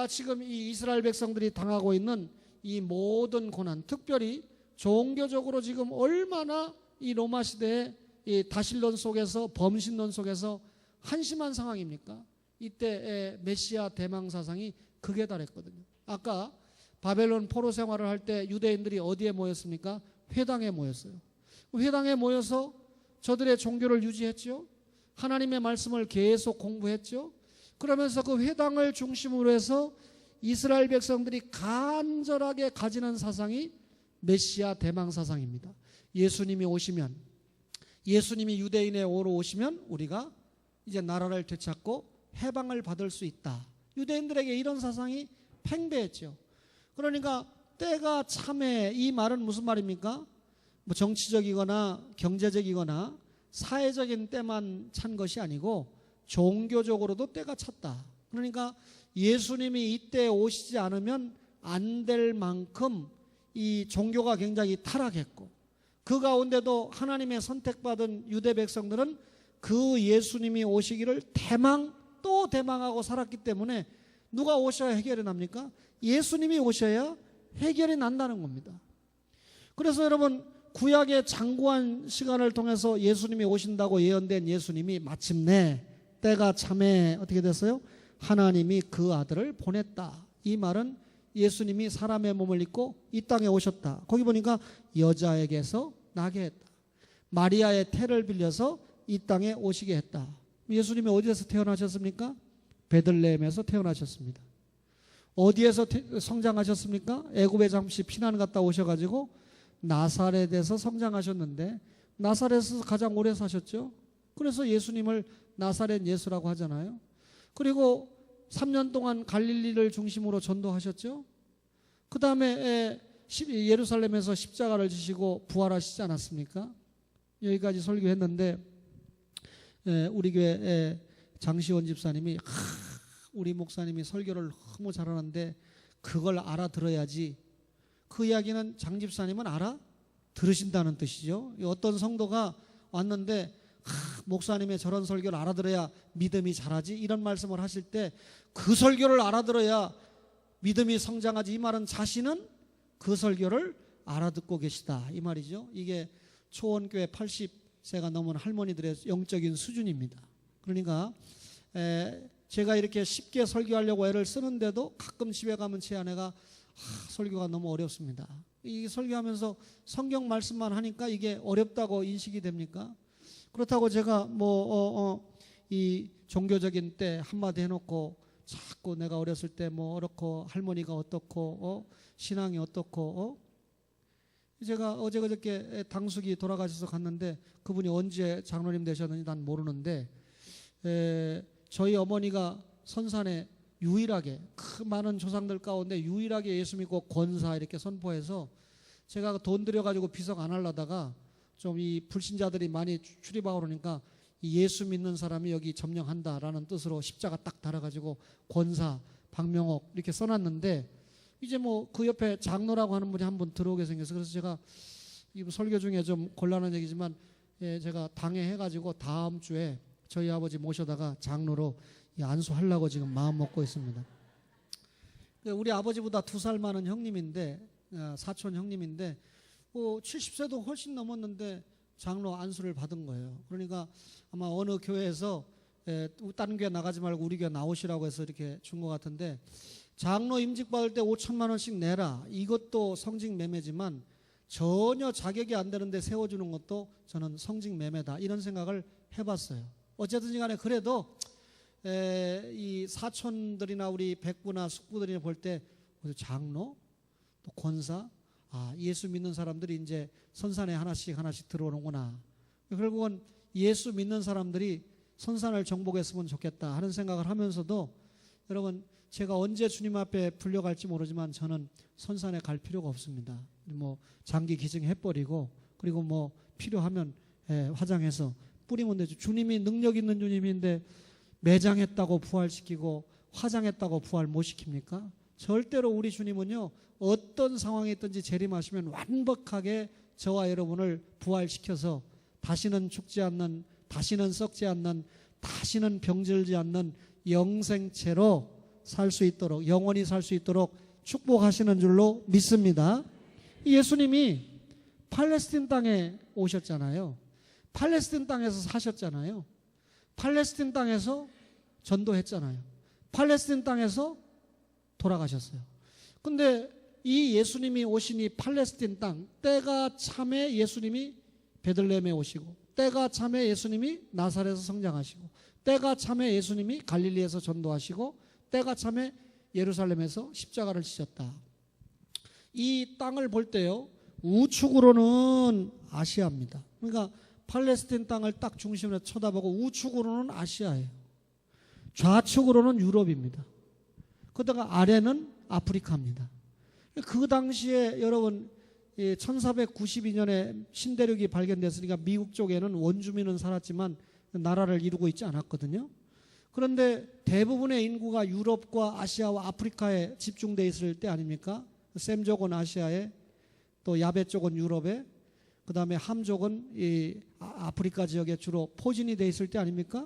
[SPEAKER 1] 지금 이 이스라엘 백성들이 당하고 있는 이 모든 고난, 특별히 종교적으로 지금 얼마나 이 로마 시대의 이 다신론 속에서 범신론 속에서 한심한 상황입니까? 이때 메시아 대망 사상이 극에 달했거든요. 아까 바벨론 포로 생활을 할 때 유대인들이 어디에 모였습니까? 회당에 모였어요. 회당에 모여서 저들의 종교를 유지했죠. 하나님의 말씀을 계속 공부했죠. 그러면서 그 회당을 중심으로 해서 이스라엘 백성들이 간절하게 가지는 사상이 메시아 대망 사상입니다. 예수님이 오시면, 예수님이 유대인의 오로 오시면 우리가 이제 나라를 되찾고 해방을 받을 수 있다. 유대인들에게 이런 사상이 팽배했죠. 그러니까 때가 참해, 이 말은 무슨 말입니까? 뭐 정치적이거나 경제적이거나 사회적인 때만 찬 것이 아니고 종교적으로도 때가 찼다. 그러니까 예수님이 이때 오시지 않으면 안 될 만큼 이 종교가 굉장히 타락했고, 그 가운데도 하나님의 선택받은 유대 백성들은 그 예수님이 오시기를 대망 또 대망하고 살았기 때문에 누가 오셔야 해결이 납니까? 예수님이 오셔야 해결이 난다는 겁니다. 그래서 여러분, 구약의 장구한 시간을 통해서 예수님이 오신다고 예언된 예수님이 마침내 때가 참에 어떻게 됐어요? 하나님이 그 아들을 보냈다. 이 말은 예수님이 사람의 몸을 입고 이 땅에 오셨다. 거기 보니까 여자에게서 나게 했다. 마리아의 태를 빌려서 이 땅에 오시게 했다. 예수님이 어디에서 태어나셨습니까? 베들레헴에서 태어나셨습니다. 어디에서 성장하셨습니까? 애굽에 잠시 피난 갔다 오셔가지고 나사렛에서 성장하셨는데 나사렛에서 가장 오래 사셨죠. 그래서 예수님을 나사렛 예수라고 하잖아요. 그리고 3년 동안 갈릴리를 중심으로 전도하셨죠. 그 다음에 예루살렘에서 십자가를 지시고 부활하시지 않았습니까? 여기까지 설교했는데 우리 교회 장시원 집사님이 우리 목사님이 설교를 너무 잘하는데 그걸 알아들어야지. 그 이야기는 장 집사님은 알아들으신다는 뜻이죠. 어떤 성도가 왔는데 목사님의 저런 설교를 알아들어야 믿음이 자라지, 이런 말씀을 하실 때 그 설교를 알아들어야 믿음이 성장하지, 이 말은 자신은 그 설교를 알아듣고 계시다, 이 말이죠. 이게 초원교회 80세가 넘은 할머니들의 영적인 수준입니다. 그러니까 제가 이렇게 쉽게 설교하려고 애를 쓰는데도 가끔 집에 가면 제 아내가 설교가 너무 어렵습니다. 이 설교하면서 성경 말씀만 하니까 이게 어렵다고 인식이 됩니까? 그렇다고 제가 이 종교적인 때 한마디 해놓고 자꾸 내가 어렸을 때 뭐 어떻고 할머니가 어떻고 신앙이 어떻고 제가 어제 그저께 당숙이 돌아가셔서 갔는데 그분이 언제 장로님 되셨는지 난 모르는데 저희 어머니가 선산에 유일하게 그 많은 조상들 가운데 유일하게 예수 믿고 권사 이렇게 선포해서 제가 돈 들여가지고 비석 안 하려다가 좀 이 불신자들이 많이 출입하고 그러니까 예수 믿는 사람이 여기 점령한다라는 뜻으로 십자가 딱 달아가지고 권사 박명옥 이렇게 써놨는데 이제 뭐 그 옆에 장로라고 하는 분이 한 분 들어오게 생겨서 그래서 제가 이 설교 중에 좀 곤란한 얘기지만 제가 당회해가지고 다음 주에 저희 아버지 모셔다가 장로로 안수하려고 지금 마음 먹고 있습니다. 우리 아버지보다 2살 많은 형님인데 사촌 형님인데 70세도 훨씬 넘었는데 장로 안수를 받은 거예요. 그러니까 아마 어느 교회에서 다른 교회 나가지 말고 우리 교회 나오시라고 해서 이렇게 준 것 같은데 장로 임직 받을 때 5천만 원씩 내라. 이것도 성직 매매지만 전혀 자격이 안 되는데 세워주는 것도 저는 성직 매매다. 이런 생각을 해봤어요. 어쨌든 간에 그래도 이 사촌들이나 우리 백부나 숙부들이 볼 때 장로 또 권사 예수 믿는 사람들이 이제 선산에 하나씩 들어오는구나. 결국은 예수 믿는 사람들이 선산을 정복했으면 좋겠다 하는 생각을 하면서도 여러분 제가 언제 주님 앞에 불려갈지 모르지만 저는 선산에 갈 필요가 없습니다. 뭐 장기 기증해버리고 그리고 뭐 필요하면 화장해서 뿌리면 되죠. 주님이 능력 있는 주님인데 매장했다고 부활시키고 화장했다고 부활 못 시킵니까? 절대로 우리 주님은요 어떤 상황에 있든지 재림하시면 완벽하게 저와 여러분을 부활시켜서 다시는 죽지 않는, 다시는 썩지 않는, 다시는 병들지 않는 영생체로 살 수 있도록, 영원히 살 수 있도록 축복하시는 줄로 믿습니다. 예수님이 팔레스틴 땅에 오셨잖아요. 팔레스틴 땅에서 사셨잖아요. 팔레스틴 땅에서 전도했잖아요. 팔레스틴 땅에서 돌아가셨어요. 근데 이 예수님이 오신 이 팔레스틴 땅, 때가 참에 예수님이 베들레헴에 오시고, 때가 참에 예수님이 나사렛에서 성장하시고, 때가 참에 예수님이 갈릴리에서 전도하시고, 때가 참에 예루살렘에서 십자가를 지셨다. 이 땅을 볼 때요, 우측으로는 아시아입니다. 그러니까 팔레스틴 땅을 딱 중심으로 쳐다보고 우측으로는 아시아예요. 좌측으로는 유럽입니다. 그다가 아래는 아프리카입니다. 그 당시에 여러분 1492년에 신대륙이 발견됐으니까 미국 쪽에는 원주민은 살았지만 나라를 이루고 있지 않았거든요. 그런데 대부분의 인구가 유럽과 아시아와 아프리카에 집중되어 있을 때 아닙니까? 셈족은 아시아에, 또 야베 쪽은 유럽에, 그 다음에 함족은 이 아프리카 지역에 주로 포진이 되어 있을 때 아닙니까?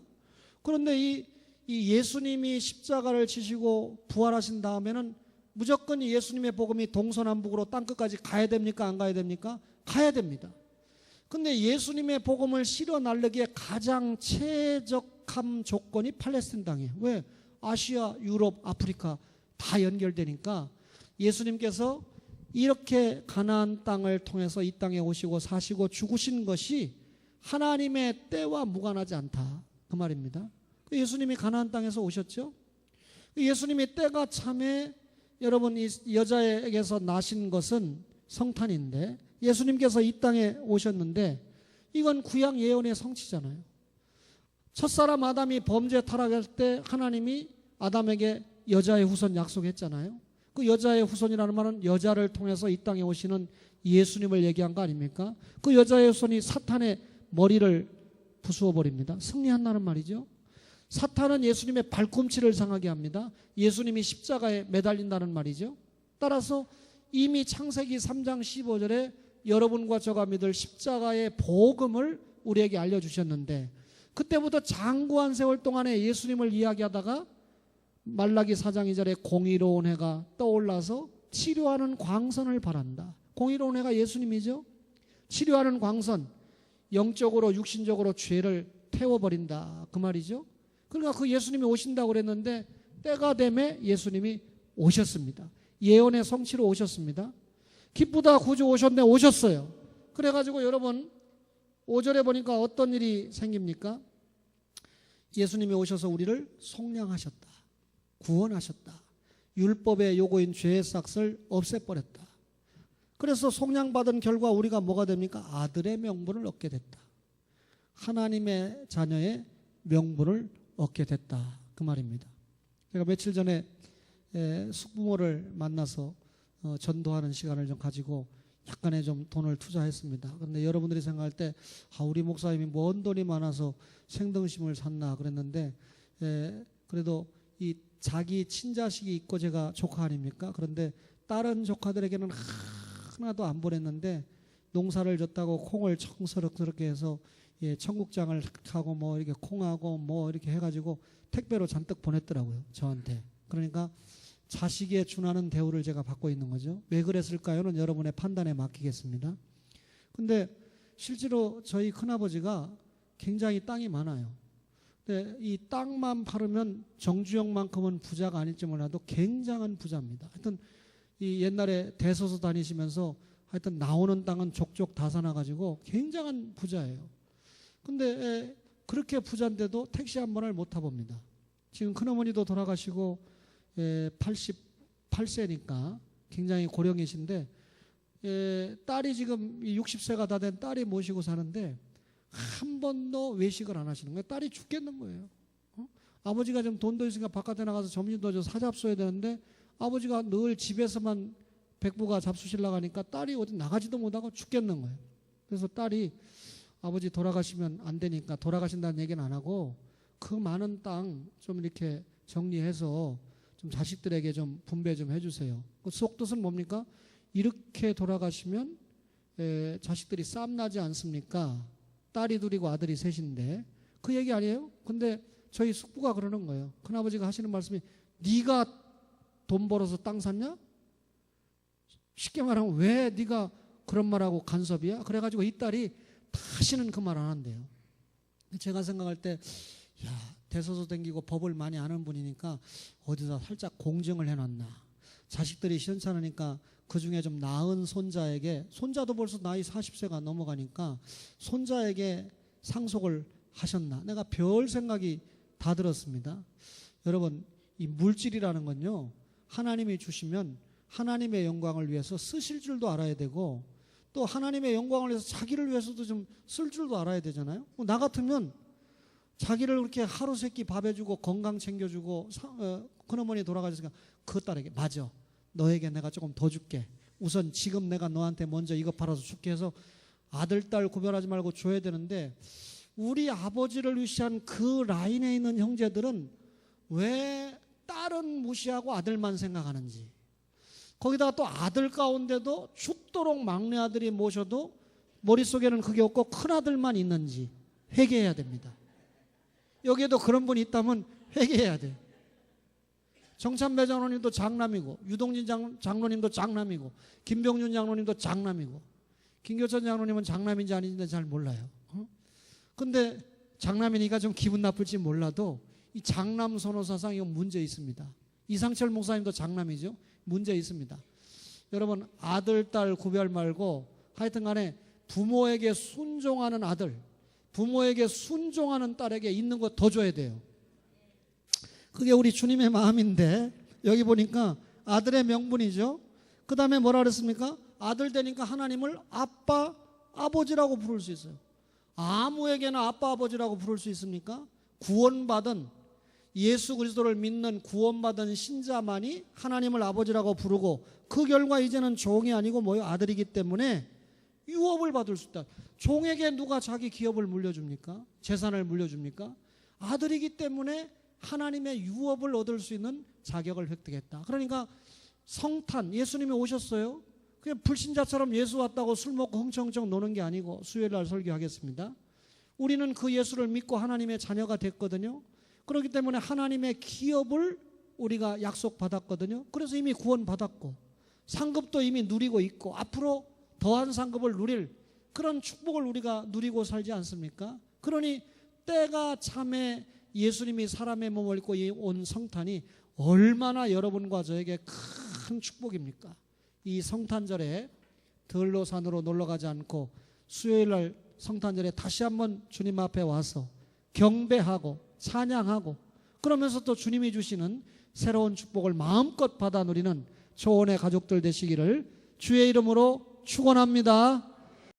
[SPEAKER 1] 그런데 이 예수님이 십자가를 지시고 부활하신 다음에는 무조건 이 예수님의 복음이 동서남북으로 땅끝까지 가야 됩니까? 안 가야 됩니까? 가야 됩니다. 근데 예수님의 복음을 실어 날르기에 가장 최적한 조건이 팔레스틴 땅이에요. 왜? 아시아, 유럽, 아프리카 다 연결되니까 예수님께서 이렇게 가나안 땅을 통해서 이 땅에 오시고 사시고 죽으신 것이 하나님의 때와 무관하지 않다. 그 말입니다. 예수님이 가나안 땅에서 오셨죠. 예수님이 때가 참에 여러분 이 여자에게서 나신 것은 성탄인데 예수님께서 이 땅에 오셨는데 이건 구약 예언의 성취잖아요. 첫사람 아담이 범죄 타락할 때 하나님이 아담에게 여자의 후손 약속했잖아요. 그 여자의 후손이라는 말은 여자를 통해서 이 땅에 오시는 예수님을 얘기한 거 아닙니까? 그 여자의 후손이 사탄의 머리를 부수어 버립니다. 승리한다는 말이죠. 사탄은 예수님의 발꿈치를 상하게 합니다. 예수님이 십자가에 매달린다는 말이죠. 따라서 이미 창세기 3장 15절에 여러분과 저가 믿을 십자가의 복음을 우리에게 알려주셨는데 그때부터 장구한 세월 동안에 예수님을 이야기하다가 말라기 4장 2절에 공의로운 해가 떠올라서 치료하는 광선을 바란다. 공의로운 해가 예수님이죠. 치료하는 광선, 영적으로 육신적으로 죄를 태워버린다. 그 말이죠. 그러니까 그 예수님이 오신다고 그랬는데 때가 되매 예수님이 오셨습니다. 예언의 성취로 오셨습니다. 기쁘다 구주 오셨네 오셨어요. 그래가지고 여러분 5절에 보니까 어떤 일이 생깁니까? 예수님이 오셔서 우리를 속량하셨다. 구원하셨다. 율법의 요구인 죄의 삭을 없애버렸다. 그래서 속량받은 결과 우리가 뭐가 됩니까? 아들의 명분을 얻게 됐다. 하나님의 자녀의 명분을 얻게 됐다. 그 말입니다. 제가 며칠 전에 숙부모를 만나서 전도하는 시간을 좀 가지고 약간의 좀 돈을 투자했습니다. 그런데 여러분들이 생각할 때 우리 목사님이 뭔 돈이 많아서 생등심을 샀나 그랬는데 그래도 이 자기 친자식이 있고 제가 조카 아닙니까? 그런데 다른 조카들에게는 하나도 안 보냈는데 농사를 졌다고 콩을 청스럽게 해서 청국장을 하고 뭐 이렇게 콩하고 뭐 이렇게 해가지고 택배로 잔뜩 보냈더라고요. 저한테. 그러니까 자식에 준하는 대우를 제가 받고 있는 거죠. 왜 그랬을까요는 여러분의 판단에 맡기겠습니다. 근데 실제로 저희 큰아버지가 굉장히 땅이 많아요. 근데 이 땅만 팔으면 정주영만큼은 부자가 아닐지 몰라도 굉장한 부자입니다. 하여튼 이 옛날에 대소서 다니시면서 하여튼 나오는 땅은 족족 다 사놔가지고 굉장한 부자예요. 근데 그렇게 부자인데도 택시 한 번을 못 타봅니다. 지금 큰어머니도 돌아가시고 88세니까 굉장히 고령이신데 딸이 지금 60세가 다 된 딸이 모시고 사는데 한 번도 외식을 안 하시는 거예요. 딸이 죽겠는 거예요. 아버지가 좀 돈도 있으니까 바깥에 나가서 점심도 좀 사잡숴야 되는데 아버지가 늘 집에서만 백부가 잡수시려고 하니까 딸이 어디 나가지도 못하고 죽겠는 거예요. 그래서 딸이 아버지 돌아가시면 안 되니까 돌아가신다는 얘기는 안 하고 그 많은 땅 좀 이렇게 정리해서 좀 자식들에게 좀 분배 좀 해주세요. 그 속뜻은 뭡니까? 이렇게 돌아가시면 자식들이 쌈나지 않습니까? 딸이 둘이고 아들이 셋인데 그 얘기 아니에요? 근데 저희 숙부가 그러는 거예요. 큰아버지가 하시는 말씀이 네가 돈 벌어서 땅 샀냐? 쉽게 말하면 왜 네가 그런 말하고 간섭이야? 그래가지고 이 딸이 다시는 그 말 안 한대요. 제가 생각할 때 대소서 댕기고 법을 많이 아는 분이니까 어디다 살짝 공증을 해놨나. 자식들이 시원찮으니까 그중에 좀 나은 손자에게, 손자도 벌써 나이 40세가 넘어가니까 손자에게 상속을 하셨나. 내가 별 생각이 다 들었습니다. 여러분, 이 물질이라는 건요, 하나님이 주시면 하나님의 영광을 위해서 쓰실 줄도 알아야 되고 또 하나님의 영광을 위해서 자기를 위해서도 좀 쓸 줄도 알아야 되잖아요. 나 같으면 자기를 그렇게 하루 세끼 밥 해주고 건강 챙겨주고 큰어머니 돌아가셨으니까 그 딸에게 맞아, 너에게 내가 조금 더 줄게. 우선 지금 내가 너한테 먼저 이거 팔아서 줄게 해서 아들 딸 구별하지 말고 줘야 되는데 우리 아버지를 위시한 그 라인에 있는 형제들은 왜 딸은 무시하고 아들만 생각하는지. 거기다가 또 아들 가운데도 죽도록 막내 아들이 모셔도 머릿속에는 그게 없고 큰아들만 있는지 회개해야 됩니다. 여기에도 그런 분이 있다면 회개해야 돼요. 정찬배 장로님도 장남이고 유동진 장로님도 장남이고 김병준 장로님도 장남이고 김교천 장로님은 장남인지 아닌지 잘 몰라요. 근데 장남이니까 좀 기분 나쁠지 몰라도 이 장남 선호사상 이거 문제 있습니다. 이상철 목사님도 장남이죠. 문제 있습니다. 여러분, 아들 딸 구별 말고 하여튼 간에 부모에게 순종하는 아들, 부모에게 순종하는 딸에게 있는 거 더 줘야 돼요. 그게 우리 주님의 마음인데 여기 보니까 아들의 명분이죠. 그 다음에 뭐라 그랬습니까? 아들 되니까 하나님을 아빠, 아버지라고 부를 수 있어요. 아무에게나 아빠, 아버지라고 부를 수 있습니까? 구원받은, 예수 그리스도를 믿는 구원받은 신자만이 하나님을 아버지라고 부르고 그 결과 이제는 종이 아니고 뭐요? 아들이기 때문에 유업을 받을 수 있다. 종에게 누가 자기 기업을 물려줍니까? 재산을 물려줍니까? 아들이기 때문에 하나님의 유업을 얻을 수 있는 자격을 획득했다. 그러니까 성탄, 예수님이 오셨어요. 그냥 불신자처럼 예수 왔다고 술 먹고 흥청흥청 노는 게 아니고 수요일 날 설교하겠습니다. 우리는 그 예수를 믿고 하나님의 자녀가 됐거든요. 그렇기 때문에 하나님의 기업을 우리가 약속받았거든요. 그래서 이미 구원받았고 상급도 이미 누리고 있고 앞으로 더한 상급을 누릴 그런 축복을 우리가 누리고 살지 않습니까? 그러니 때가 참에 예수님이 사람의 몸을 입고 온 성탄이 얼마나 여러분과 저에게 큰 축복입니까? 이 성탄절에 들로산으로 놀러가지 않고 수요일날 성탄절에 다시 한번 주님 앞에 와서 경배하고 찬양하고 그러면서 또 주님이 주시는 새로운 축복을 마음껏 받아 누리는 조언의 가족들 되시기를 주의 이름으로 축원합니다.